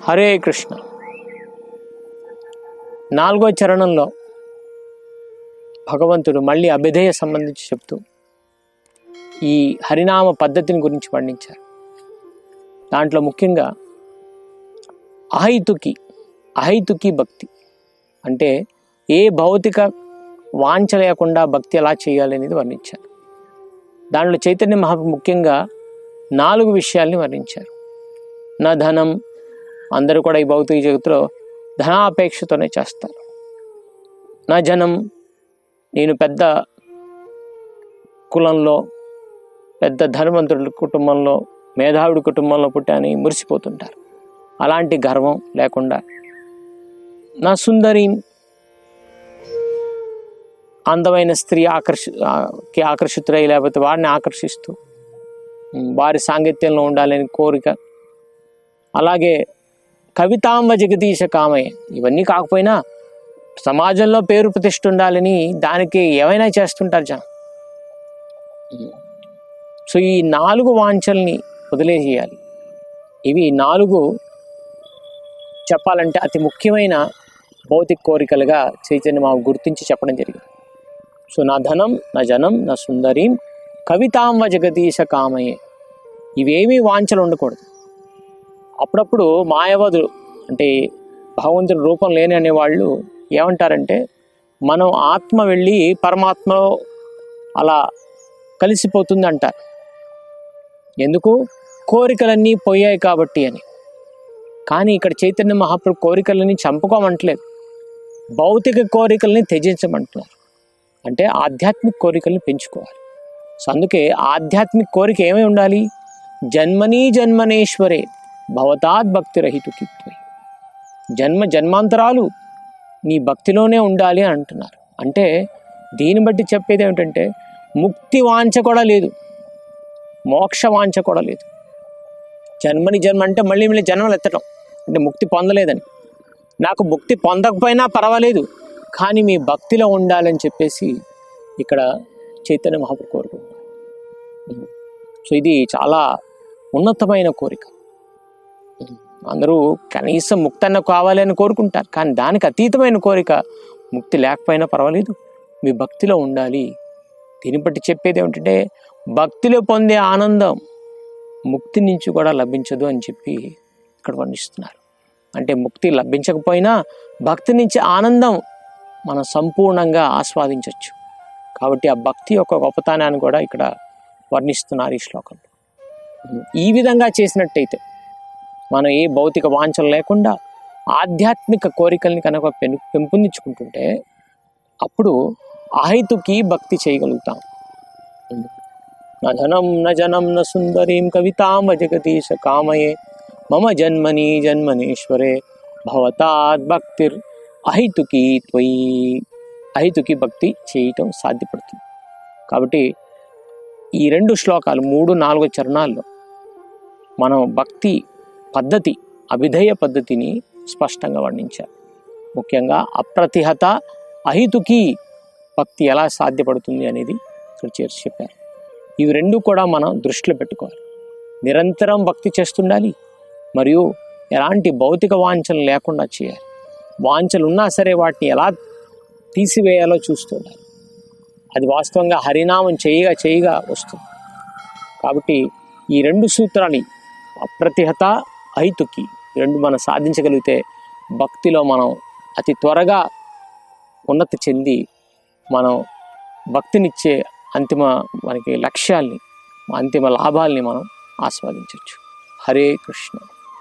హరే కృష్ణ. 4వ చరణంలో భగవంతుడు మళ్ళీ అభిధేయ సంబంధించి చెప్తూ ఈ హరినామ పద్ధతిని గురించి వర్ణించారు. దాంట్లో ముఖ్యంగా అహైతుకి భక్తి అంటే ఏ భౌతిక వాంఛ లేకుండా భక్తి ఎలా చేయాలి అనేది వర్ణించారు. దాంట్లో చైతన్య మహాప్రభు ముఖ్యంగా 4 విషయాల్ని వర్ణించారు. నా ధనం, అందరూ కూడా ఈ భౌతిక జగత్తులో ధనాపేక్షతోనే చేస్తారు. నా జనం, నేను పెద్ద కులంలో, పెద్ద ధనవంతుడి కుటుంబంలో, మేధావుడి కుటుంబంలో పుట్టాని మురిసిపోతుంటారు. అలాంటి గర్వం లేకుండా, నా సుందరి, అందమైన స్త్రీ ఆకర్షితులై లేకపోతే వారిని ఆకర్షిస్తూ వారి సాంగత్యంలో ఉండాలని కోరిక, అలాగే కవితాంబ జగదీశ కామయ్య, ఇవన్నీ కాకపోయినా సమాజంలో పేరు ప్రతిష్ఠ ఉండాలని దానికి ఏమైనా చేస్తుంటారు జనం. సో ఈ 4 వాంఛల్ని వదిలేసేయాలి. ఇవి 4 చెప్పాలంటే అతి ముఖ్యమైన భౌతిక కోరికలుగా చైతన్య మాకు గుర్తించి చెప్పడం జరిగింది. సో నా ధనం, నా జనం, నా సుందరీం, కవితాంబ జగదీశ కామయ్యే, ఇవేమీ వాంఛలు ఉండకూడదు. అప్పుడప్పుడు మాయవాదులు అంటే భగవంతుడి రూపం లేని అనేవాళ్ళు ఏమంటారంటే మనం ఆత్మ వెళ్ళి పరమాత్మలో అలా కలిసిపోతుంది అంటారు. ఎందుకు? కోరికలన్నీ పోయాయి కాబట్టి అని. కానీ ఇక్కడ చైతన్య మహాప్రభు కోరికలని చంపుకోమంటలేదు, భౌతిక కోరికల్ని త్యజించమంటున్నారు. అంటే ఆధ్యాత్మిక కోరికల్ని పెంచుకోవాలి. సో అందుకే ఆధ్యాత్మిక కోరిక ఏమై ఉండాలి? జన్మనేశ్వరే భవతాద్ భక్తి రహితుకి, జన్మాంతరాలు నీ భక్తిలోనే ఉండాలి అని అంటున్నారు. అంటే దీన్ని బట్టి చెప్పేది ఏమిటంటే ముక్తి వాంఛ కూడా లేదు, మోక్ష వాంఛ కూడా లేదు. జన్మ అంటే మళ్ళీ జన్మలు ఎత్తడం అంటే ముక్తి పొందలేదని. నాకు ముక్తి పొందకపోయినా పర్వాలేదు, కానీ మీ భక్తిలో ఉండాలని చెప్పేసి ఇక్కడ చైతన్య మహాప్రభు కోరుకుంటున్నారు. సో ఇది చాలా ఉన్నతమైన కోరిక. అందరూ కనీసం ముక్తి అన్న కావాలి అని కోరుకుంటారు, కానీ దానికి అతీతమైన కోరిక ముక్తి లేకపోయినా పర్వాలేదు, మీ భక్తిలో ఉండాలి. దీన్ని బట్టి చెప్పేది ఏమిటంటే భక్తిలో పొందే ఆనందం ముక్తి నుంచి కూడా లభించదు అని చెప్పి ఇక్కడ వర్ణిస్తున్నారు. అంటే ముక్తి లభించకపోయినా భక్తి నుంచి ఆనందం మనం సంపూర్ణంగా ఆస్వాదించవచ్చు. కాబట్టి ఆ భక్తి యొక్క గొప్పతనాన్ని కూడా ఇక్కడ వర్ణిస్తున్నారు ఈ శ్లోకంలో. ఈ విధంగా చేసినట్టయితే మనం ఏ భౌతిక వాంఛలు లేకుండా ఆధ్యాత్మిక కోరికల్ని కనుక పెంపొందించుకుంటుంటే అప్పుడు అహైతుకి భక్తి చేయగలుగుతాం. నా ధనం, నా జనం, నా సుందరీం, కవితాంబ జగదీశ కామయే, మమ జన్మనేశ్వరే భవతాద్ భక్తిర్ అహైతుకి త్వయి. అహైతుకి భక్తి చేయటం సాధ్యపడుతుంది. కాబట్టి ఈ 2 శ్లోకాలు 3, 4 చరణాల్లో మనం భక్తి పద్ధతి, అభిధేయ పద్ధతిని స్పష్టంగా వర్ణించారు. ముఖ్యంగా అప్రతిహత అహితుకి భక్తి ఎలా సాధ్యపడుతుంది అనేది ఇక్కడ చేర్చి చెప్పారు. ఇవి 2 కూడా మనం దృష్టిలో పెట్టుకోవాలి. నిరంతరం భక్తి చేస్తుండాలి, మరియు ఎలాంటి భౌతిక వాంఛలు లేకుండా చేయాలి. వాంఛలు ఉన్నా సరే వాటిని ఎలా తీసివేయాలో చూస్తుండాలి. అది వాస్తవంగా హరినామం చేయగా వస్తుంది. కాబట్టి ఈ 2 సూత్రాలు అప్రతిహత అహితుకి 2 మనం సాధించగలిగితే భక్తిలో మనం అతి త్వరగా ఉన్నతి చెంది మనం భక్తినిచ్చే అంతిమ మనకి లక్ష్యాల్ని, అంతిమ లాభాల్ని మనం ఆస్వాదించవచ్చు. హరే కృష్ణ.